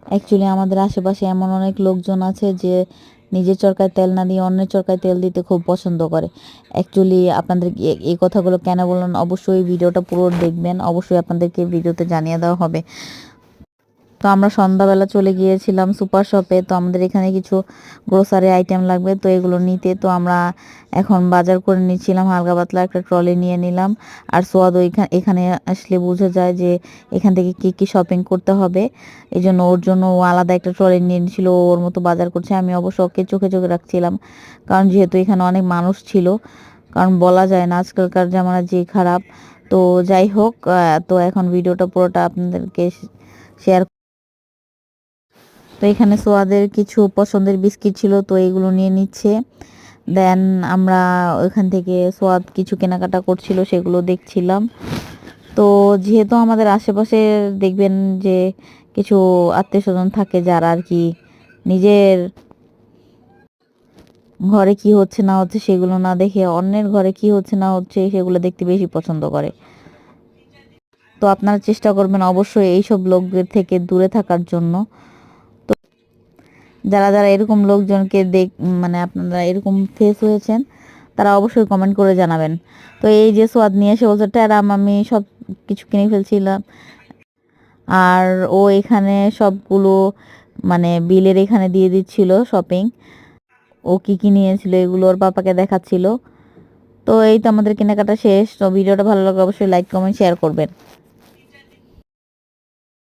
Actually আমাদের আশেপাশে এমন অনেক লোকজন আছে যে নিজের চরকায় তেল না দিয়ে অন্যের চরকায় তেল দিতে খুব পছন্দ করে। অ্যাকচুয়ালি আপনাদের এই কথাগুলো কেন বললেন, অবশ্যই ভিডিওটা পুরো দেখবেন, অবশ্যই আপনাদেরকে ভিডিওতে জানিয়ে দেওয়া হবে। তো আমরা সন্ধ্যাবেলা চলে গিয়েছিলাম সুপার শপে। তো আমাদের এখানে কিছু গ্রোসারি আইটেম লাগবে, তো এগুলো নিতে। তো আমরা এখন বাজার করে নিচ্ছিলাম, হালকা পাতলা একটা ট্রলি নিয়ে নিলাম। আর সোয়াদ এখানে আসলে বোঝা যায় যে এখান থেকে কি কি শপিং করতে হবে। এই জন্য ওর জন্য ও আলাদা একটা ট্রলি নিয়ে নিয়েছিল, ওর মতো বাজার করছে। আমি অবশ্য ওকে চোখে চোখে রাখছিলাম, কারণ যেহেতু এখানে অনেক মানুষ ছিল, কারণ বলা যায় না আজকালকার জামানা যে খারাপ। তো যাই হোক, তো এখন ভিডিওটা পুরোটা আপনাদেরকে শেয়ার। তো এখানে সোয়াদের কিছু পছন্দের বিস্কিট ছিল, তো এগুলো নিয়ে নিচ্ছে। দেন আমরা ওইখান থেকে সোয়াদ কিছু কেনাকাটা করছিল, সেগুলো দেখছিলাম। তো যেহেতু আমাদের আশেপাশে দেখবেন যে কিছু আত্মীয় স্বজন থাকে যারা আর কি নিজের ঘরে কি হচ্ছে না হচ্ছে সেগুলো না দেখে অন্যের ঘরে কি হচ্ছে না হচ্ছে সেগুলো দেখতে বেশি পছন্দ করে। তো আপনারা চেষ্টা করবেন অবশ্যই এইসব লোকদের থেকে দূরে থাকার জন্য। যারা যারা এরকম লোকজনকে মানে আপনারা এরকম ফেস হয়েছেন, তারা অবশ্যই কমেন্ট করে জানাবেন। তো এই যে সোয়াদ নিয়ে এসে বলছে ট্যারাম, আমি সব কিছু কিনে ফেলছিলাম। আর ও এখানে সবগুলো মানে বিলের এখানে দিয়ে দিচ্ছিল শপিং। ও কি কি নিয়েছিল এগুলো ওর পাপাকে দেখাচ্ছিল। তো এই তো আমাদের কেনাকাটা শেষ। তো ভিডিওটা ভালো লাগলে অবশ্যই লাইক কমেন্ট শেয়ার করবেন।